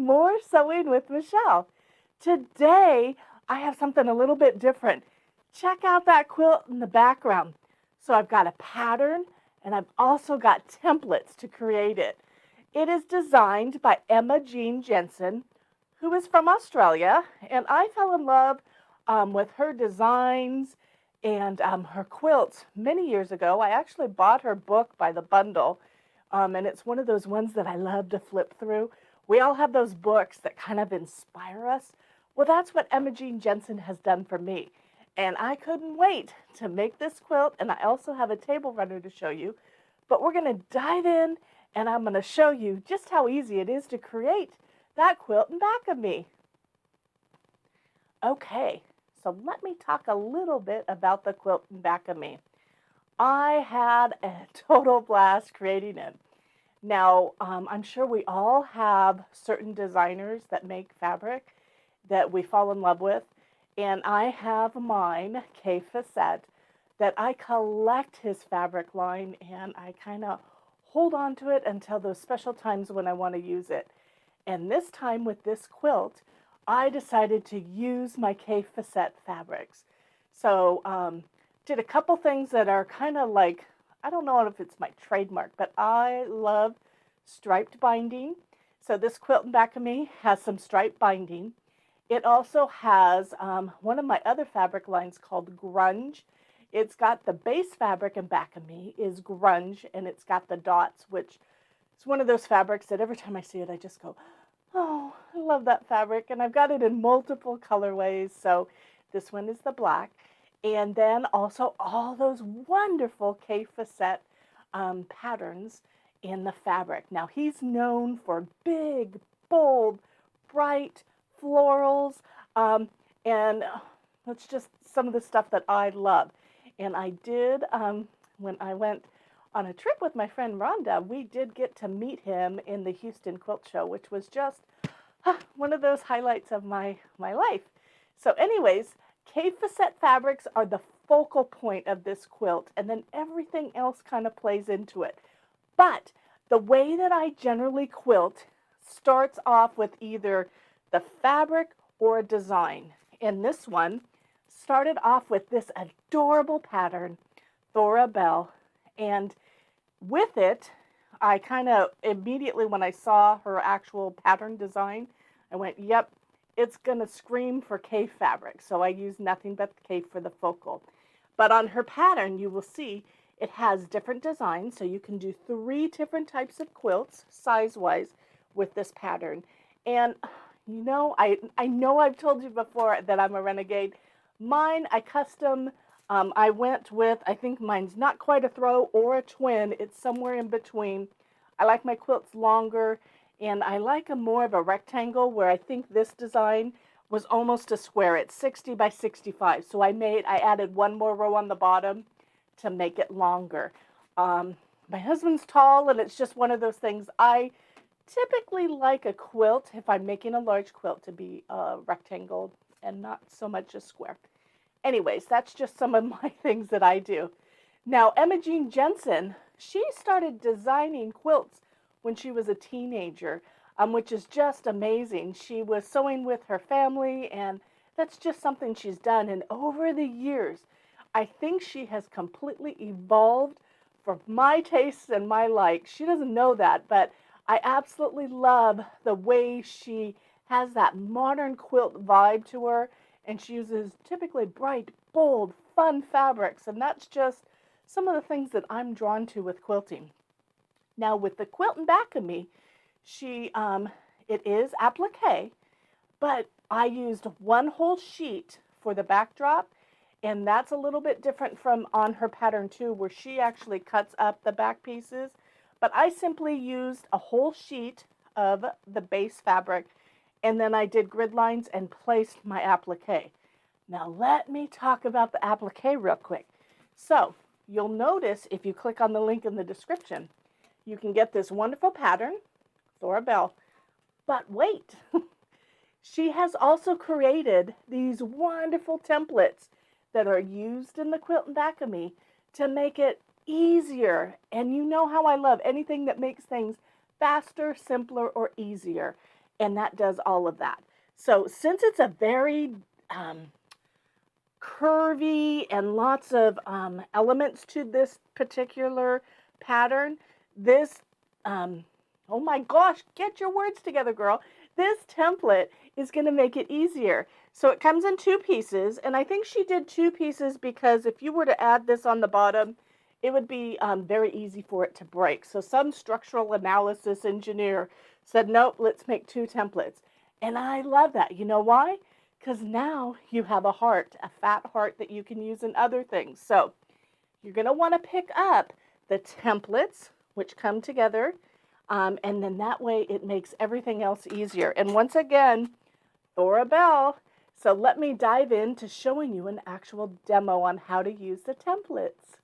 more Sewing with Michele. Today, I have something a little bit different. Check out that quilt in the background. So I've got a pattern and I've also got templates to create it. It is designed by Emma Jean Jansen, who is from Australia, and I fell in love with her designs and her quilts many years ago. I actually bought her book by the bundle, and it's one of those ones that I love to flip through. We all have those books that kind of inspire us. Well, that's what Emma Jean Jansen has done for me. And I couldn't wait to make this quilt, and I also have a table runner to show you. But we're going to dive in, and I'm going to show you just how easy it is to create that quilt in back of me. Okay, so let me talk a little bit about the quilt in back of me. I had a total blast creating it. Now, I'm sure we all have certain designers that make fabric that we fall in love with. And I have mine, Kay Facette, that I collect his fabric line and I kind of hold on to it until those special times when I want to use it. And this time with this quilt, I decided to use my Kay Facette fabrics. So did a couple things that are kind of like, I don't know if it's my trademark, but I love striped binding. So this quilt in back of me has some striped binding. It also has one of my other fabric lines called Grunge. It's got the base fabric in back of me is Grunge, and it's got the dots, which is one of those fabrics that every time I see it, I just go, oh, I love that fabric. And I've got it in multiple colorways. So this one is the black. And then also all those wonderful Kay Facette patterns in the fabric. Now he's known for big, bold, bright florals, and that's just some of the stuff that I love. And I did, when I went on a trip with my friend Rhonda, we did get to meet him in the Houston Quilt Show, which was just one of those highlights of my life. So anyways, Kay Facette fabrics are the focal point of this quilt, and then everything else kind of plays into it. But the way that I generally quilt starts off with either the fabric or a design. And this one started off with this adorable pattern, Thora Belle. And with it, I kind of immediately, when I saw her actual pattern design, I went, yep, it's going to scream for Kay fabric. So I used nothing but Kay for the focal. But on her pattern, you will see it has different designs. So you can do 3 different types of quilts, size-wise, with this pattern. And you know, I know I've told you before that I'm a renegade. Mine, I custom, I went with, I think mine's not quite a throw or a twin. It's somewhere in between. I like my quilts longer, and I like a more of a rectangle, where I think this design was almost a square. It's 60 by 65. So I added 1 more row on the bottom to make it longer. My husband's tall, and it's just one of those things. I typically like a quilt, if I'm making a large quilt, to be a rectangle and not so much a square. Anyways, that's just some of my things that I do. Now, Emma Jean Jansen, she started designing quilts when she was a teenager, which is just amazing. She was sewing with her family, and that's just something she's done. And over the years, I think she has completely evolved for my tastes and my likes. She doesn't know that, but I absolutely love the way she has that modern quilt vibe to her, and she uses typically bright, bold, fun fabrics, and that's just some of the things that I'm drawn to with quilting. Now with the quilt in back of me, it is appliqué, but I used 1 whole sheet for the backdrop, and that's a little bit different from on her pattern too, where she actually cuts up the back pieces. But I simply used a whole sheet of the base fabric, and then I did grid lines and placed my applique. Now let me talk about the applique real quick. So you'll notice if you click on the link in the description, you can get this wonderful pattern, Thora Belle. But wait, she has also created these wonderful templates that are used in the quilt in back of me to make it easier. And you know how I love anything that makes things faster, simpler, or easier. and that does all of that. So since it's a very curvy and lots of elements to this particular pattern, this, oh my gosh, get your words together, girl. This template is going to make it easier. So it comes in 2 pieces, and I think she did 2 pieces because if you were to add this on the bottom, it would be very easy for it to break. So some structural analysis engineer said, nope, let's make 2 templates. And I love that. You know why? Because now you have a heart, a fat heart that you can use in other things. So you're going to want to pick up the templates, which come together, and then that way it makes everything else easier. And once again, Thora Belle. So let me dive into showing you an actual demo on how to use the templates.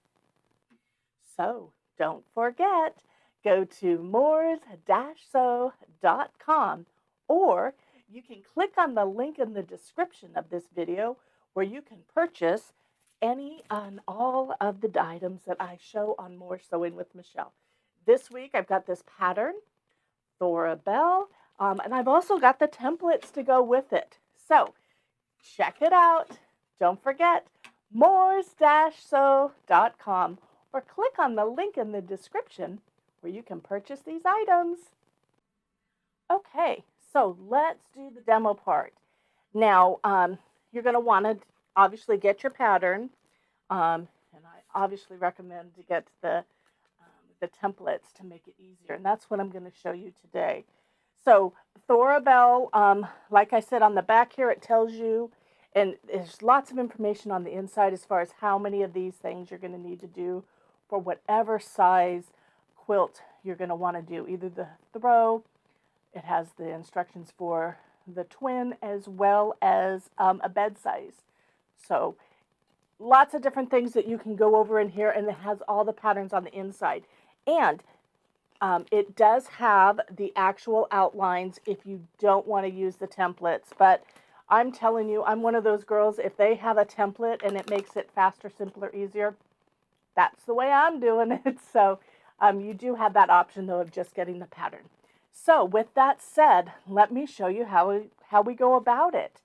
So don't forget, go to moors-sew.com, or you can click on the link in the description of this video where you can purchase any and all of the items that I show on More Sewing with Michele. This week I've got this pattern, Thora Belle, and I've also got the templates to go with it. So check it out. Don't forget, moors-sew.com, or click on the link in the description where you can purchase these items. Okay, so let's do the demo part. Now, you're going to want to obviously get your pattern, and I obviously recommend to get the templates to make it easier, and that's what I'm going to show you today. So Thora Belle, like I said, on the back here it tells you, and there's lots of information on the inside as far as how many of these things you're going to need to do for whatever size quilt you're going to want to do, either the throw. It has the instructions for the twin as well as a bed size. So lots of different things that you can go over in here, and it has all the patterns on the inside. And it does have the actual outlines if you don't want to use the templates. But I'm telling you, I'm one of those girls, if they have a template and it makes it faster, simpler, easier, that's the way I'm doing it. So you do have that option, though, of just getting the pattern. So with that said, let me show you how we go about it.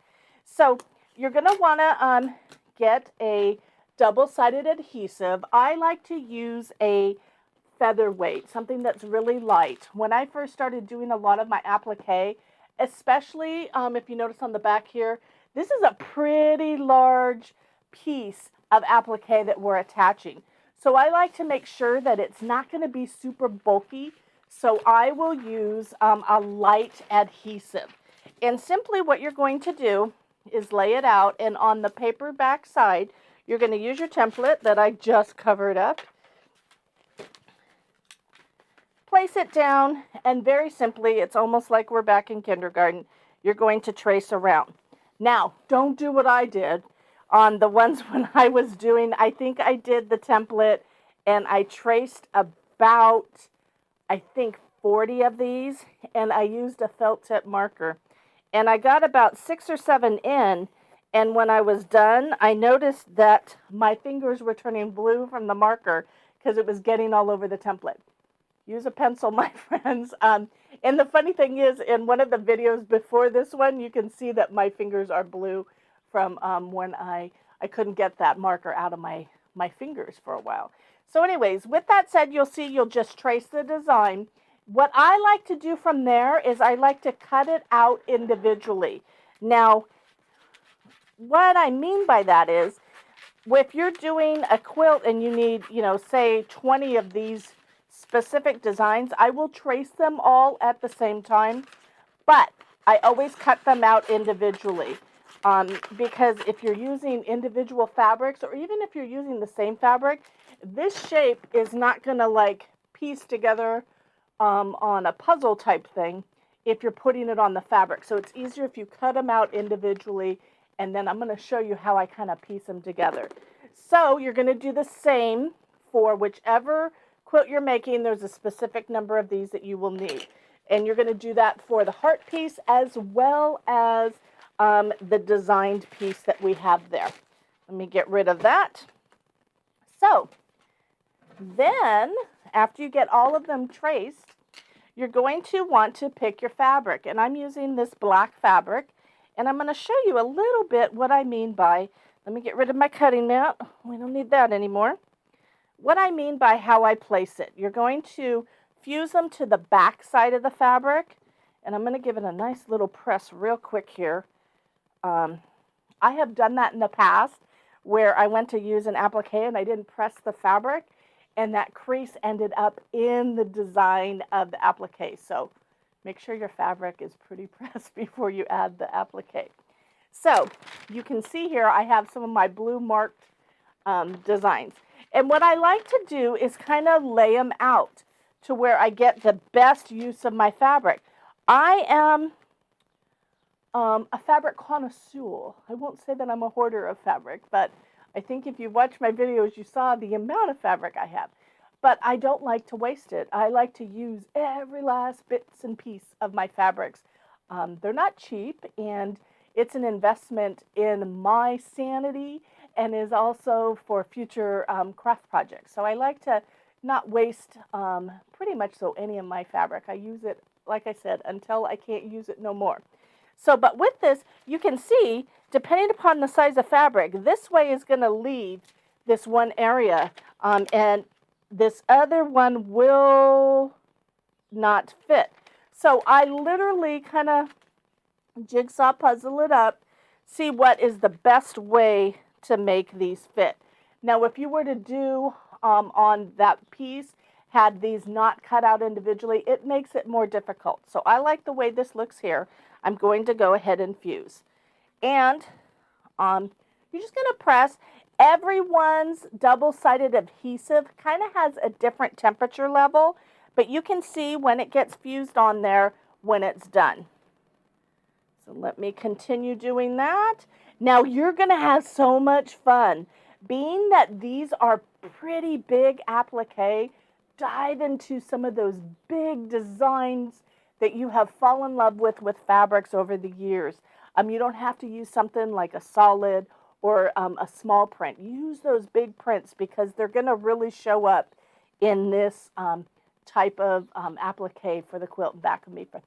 So you're going to want to get a double-sided adhesive. I like to use a featherweight, something that's really light. When I first started doing a lot of my applique, especially if you notice on the back here, this is a pretty large piece of applique that we're attaching. So I like to make sure that it's not going to be super bulky. So I will use a light adhesive. And simply what you're going to do is lay it out, and on the paper back side, you're going to use your template that I just covered up. Place it down, and very simply, it's almost like we're back in kindergarten, you're going to trace around. Now, don't do what I did on the ones when I was doing, I think I did the template, and I traced about, I think, 40 of these, and I used a felt tip marker. And I got about 6 or 7 in, and when I was done, I noticed that my fingers were turning blue from the marker because it was getting all over the template. Use a pencil, my friends. And the funny thing is, in one of the videos before this one, you can see that my fingers are blue from when I couldn't get that marker out of my fingers for a while. So anyways, with that said, you'll see you'll just trace the design. What I like to do from there is I like to cut it out individually. Now, what I mean by that is, if you're doing a quilt and you need, say 20 of these specific designs, I will trace them all at the same time, but I always cut them out individually. Because if you're using individual fabrics, or even if you're using the same fabric, this shape is not going to like piece together on a puzzle type thing if you're putting it on the fabric. So it's easier if you cut them out individually, and then I'm going to show you how I kind of piece them together. So you're going to do the same for whichever quilt you're making. There's a specific number of these that you will need. And you're going to do that for the heart piece as well as the designed piece that we have there. Let me get rid of that. So then, after you get all of them traced, you're going to want to pick your fabric. And I'm using this black fabric. And I'm going to show you a little bit what I mean by, let me get rid of my cutting mat. We don't need that anymore. What I mean by how I place it. You're going to fuse them to the back side of the fabric. And I'm going to give it a nice little press real quick here. I have done that in the past where I went to use an applique and I didn't press the fabric. And that crease ended up in the design of the applique. So make sure your fabric is pretty pressed before you add the applique. So you can see here I have some of my blue marked designs. And what I like to do is kind of lay them out to where I get the best use of my fabric. I am a fabric connoisseur. I won't say that I'm a hoarder of fabric, but I think if you watch my videos, you saw the amount of fabric I have. But I don't like to waste it. I like to use every last bits and piece of my fabrics. They're not cheap, and it's an investment in my sanity and is also for future craft projects. So I like to not waste pretty much so any of my fabric. I use it, like I said, until I can't use it no more. So, but with this, you can see, depending upon the size of fabric, this way is going to leave this one area, and this other one will not fit. So I literally kind of jigsaw puzzle it up, see what is the best way to make these fit. Now, if you were to do on that piece, had these not cut out individually, it makes it more difficult. So I like the way this looks here. I'm going to go ahead and fuse. And you're just going to press. Everyone's double-sided adhesive kind of has a different temperature level, but you can see when it gets fused on there when it's done. So let me continue doing that. Now you're going to have so much fun. Being that these are pretty big applique, dive into some of those big designs that you have fallen in love with fabrics over the years. You don't have to use something like a solid or a small print. Use those big prints because they're going to really show up in this type of applique for the quilt and back of me for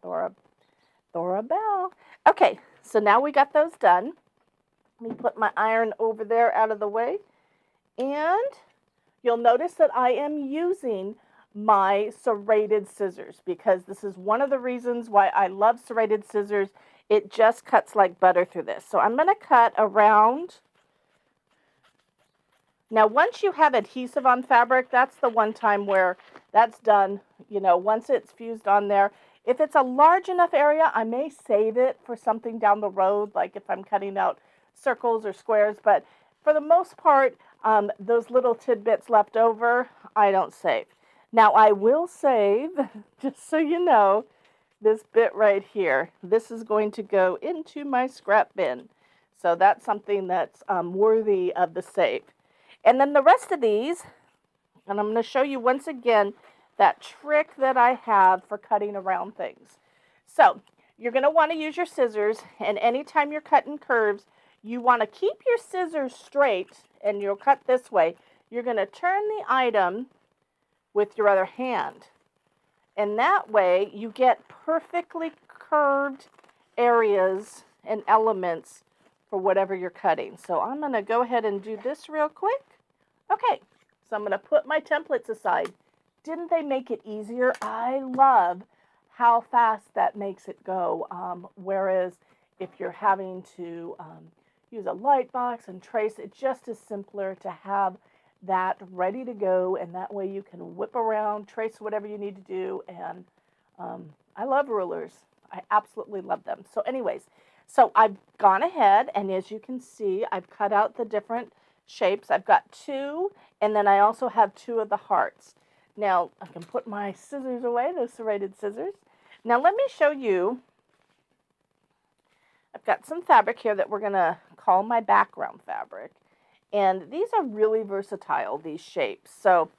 Thora Belle. Okay, so now we got those done. Let me put my iron over there out of the way. And you'll notice that I am using my serrated scissors because this is one of the reasons why I love serrated scissors. It just cuts like butter through this. So I'm going to cut around. Now, once you have adhesive on fabric, that's the one time where that's done. You know, once it's fused on there. If it's a large enough area, I may save it for something down the road, like if I'm cutting out circles or squares. But for the most part, those little tidbits left over, I don't save. Now, I will save, just so you know, this bit right here. This is going to go into my scrap bin. So that's something that's worthy of the save. And then the rest of these, and I'm going to show you once again that trick that I have for cutting around things. So you're going to want to use your scissors, and anytime you're cutting curves, you want to keep your scissors straight, and you'll cut this way. You're going to turn the item with your other hand. And that way you get perfectly curved areas and elements for whatever you're cutting. So I'm going to go ahead and do this real quick. Okay, so I'm going to put my templates aside. Didn't they make it easier? I love how fast that makes it go. Whereas if you're having to use a light box and trace, it just is simpler to have that ready to go, and that way you can whip around, trace whatever you need to do. And I love rulers. I absolutely love them. So anyways, so I've gone ahead, and as you can see, I've cut out the different shapes. I've got two, and then I also have two of the hearts. Now I can put my scissors away, those serrated scissors. Now let me show you. I've got some fabric here that we're going to call my background fabric. And these are really versatile, these shapes. So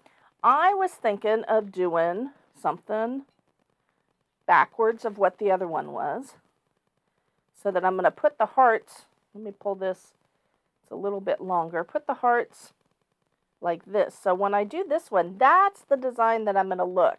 I was thinking of doing something backwards of what the other one was. So that I'm going to put the hearts, let me pull this, it's a little bit longer, put the hearts like this. So when I do this one, that's the design that I'm going to look.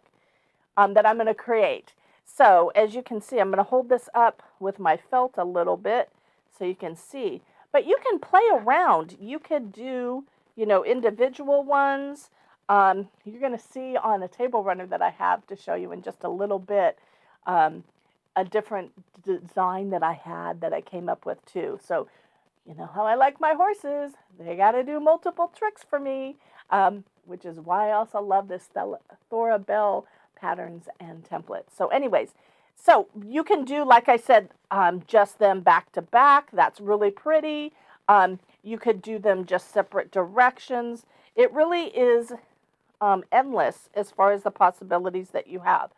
that I'm going to create. So as you can see, I'm going to hold this up with my felt a little bit so you can see. But you can play around. You could do, you know, individual ones. You're going to see on a table runner that I have to show you in just a little bit a different design that I had that I came up with too. So you know how I like my horses. They got to do multiple tricks for me, which is why I also love this Thora Belle patterns and templates. So anyways, so you can do, like I said, just them back to back. That's really pretty. You could do them just separate directions. It really is endless as far as the possibilities that you have.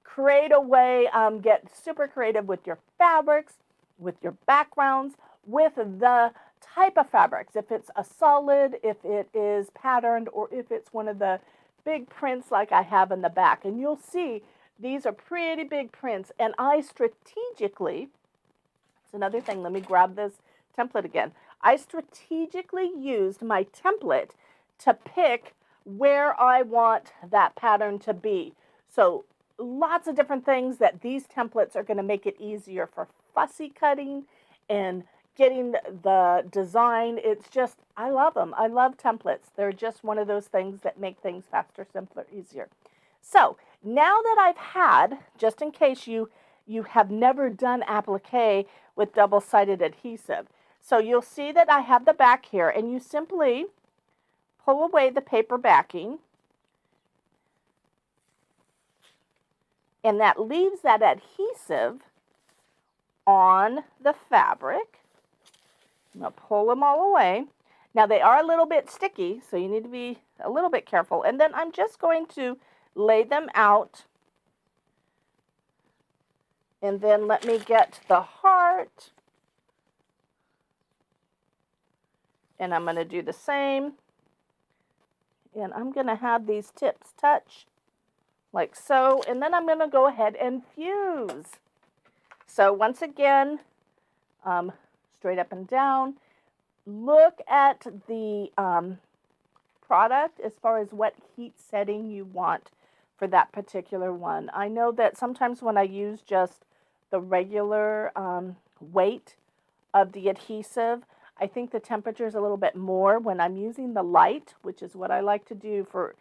Create a way, get super creative with your fabrics, with your backgrounds, with the type of fabrics. If it's a solid, if it is patterned, or if it's one of the big prints like I have in the back. And you'll see these are pretty big prints. And I strategically, it's another thing, let me grab this template again. I strategically used my template to pick where I want that pattern to be. So lots of different things that these templates are going to make it easier for fussy cutting and getting the design. It's just, I love them. I love templates. They're just one of those things that make things faster, simpler, easier. So now that I've had, just in case you have never done applique with double-sided adhesive, so you'll see that I have the back here, and you simply pull away the paper backing, and that leaves that adhesive on the fabric. I'm going to pull them all away. Now they are a little bit sticky, so you need to be a little bit careful. And then I'm just going to lay them out. And then let me get the heart. And I'm going to do the same. And I'm going to have these tips touch like so. And then I'm going to go ahead and fuse. So once again, straight up and down. Look at the product as far as what heat setting you want for that particular one. I know that sometimes when I use just the regular weight of the adhesive, I think the temperature is a little bit more. When I'm using the light, which is what I like to do for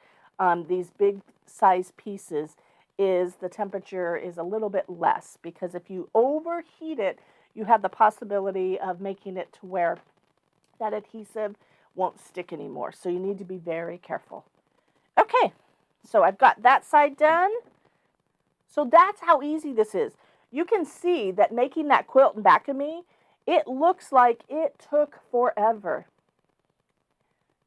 these big size pieces, is the temperature is a little bit less, because if you overheat it, you have the possibility of making it to where that adhesive won't stick anymore. So you need to be very careful. Okay, so I've got that side done. So that's how easy this is. You can see that making that quilt in back of me, it looks like it took forever.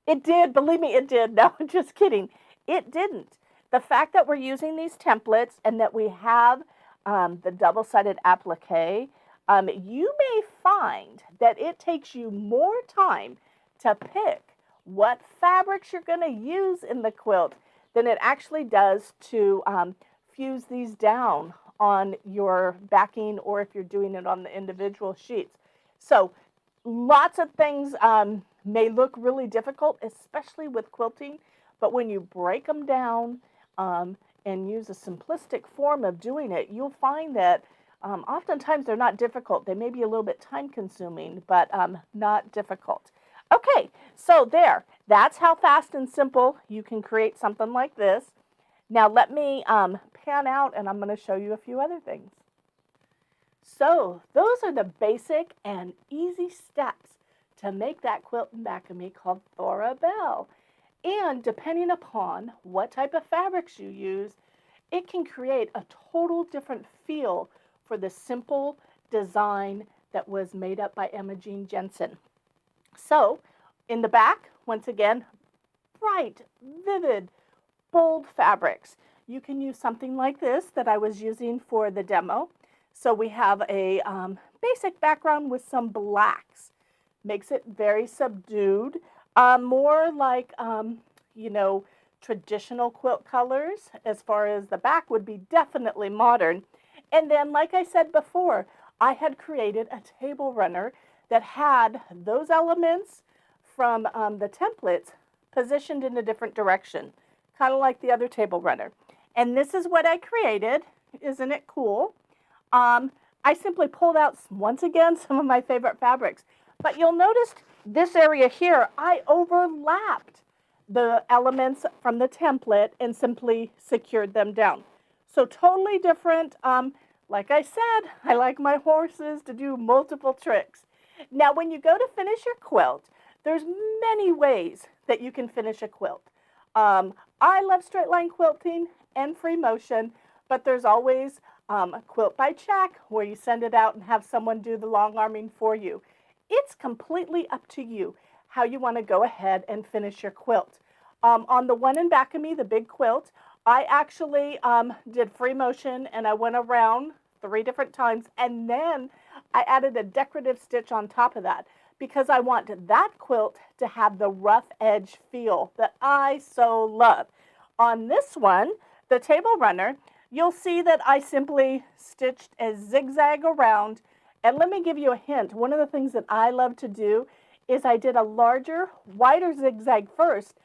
It did, believe me, it did. No, just kidding. It didn't. The fact that we're using these templates and that we have the double-sided applique, you may find that it takes you more time to pick what fabrics you're going to use in the quilt than it actually does to fuse these down on your backing, or if you're doing it on the individual sheets. So lots of things may look really difficult, especially with quilting, but when you break them down and use a simplistic form of doing it, you'll find that oftentimes they're not difficult. They may be a little bit time consuming, but not difficult. Okay, so there, that's how fast and simple you can create something like this. Now let me pan out, and I'm going to show you a few other things. So those are the basic and easy steps to make that quilt in back of me called Thora Belle. And depending upon what type of fabrics you use, it can create a total different feel for the simple design that was made up by Emma Jean Jansen. So in the back, once again, bright, vivid, bold fabrics. You can use something like this that I was using for the demo. So we have a basic background with some blacks. Makes it very subdued, more like, you know, traditional quilt colors. As far as the back would be definitely modern. And then, like I said before, I had created a table runner that had those elements from the templates positioned in a different direction, kind of like the other table runner. And this is what I created. Isn't it cool? I simply pulled out, once again, some of my favorite fabrics. But you'll notice this area here, I overlapped the elements from the template and simply secured them down. So totally different. Like I said, I like my horses to do multiple tricks. Now, when you go to finish your quilt, there's many ways that you can finish a quilt. I love straight line quilting and free motion, but there's always a quilt by check where you send it out and have someone do the long arming for you. It's completely up to you how you want to go ahead and finish your quilt. On the one in back of me, the big quilt, I actually did free motion and I went around 3 different times, and then I added a decorative stitch on top of that because I want that quilt to have the rough edge feel that I so love. On this one, the table runner, you'll see that I simply stitched a zigzag around. And let me give you a hint. One of the things that I love to do is I did a larger, wider zigzag first,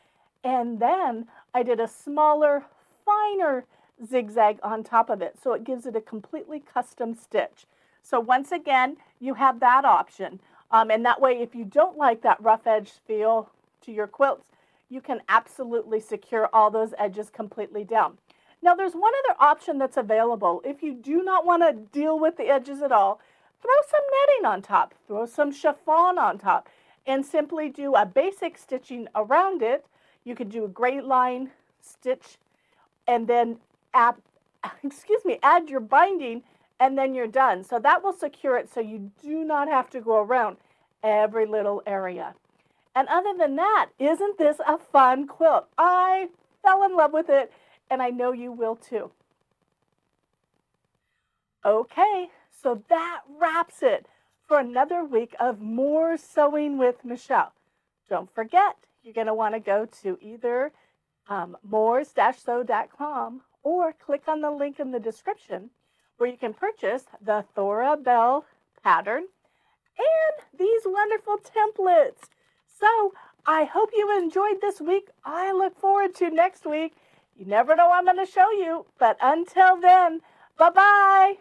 and then I did a smaller, finer zigzag on top of it. So it gives it a completely custom stitch. So once again, you have that option. And that way, if you don't like that rough edge feel to your quilts, you can absolutely secure all those edges completely down. Now, there's one other option that's available. If you do not want to deal with the edges at all, throw some netting on top, throw some chiffon on top, and simply do a basic stitching around it. You could do a gray line stitch and then add your binding, and then you're done. So that will secure it so you do not have to go around every little area. And other than that, isn't this a fun quilt? I fell in love with it, and I know you will too. Okay, so that wraps it for another week of more Sewing with Michele. Don't forget, you're going to want to go to either moors-sew.com or click on the link in the description where you can purchase the Thora Belle pattern and these wonderful templates. So I hope you enjoyed this week. I look forward to next week. You never know what I'm going to show you, but until then, bye-bye.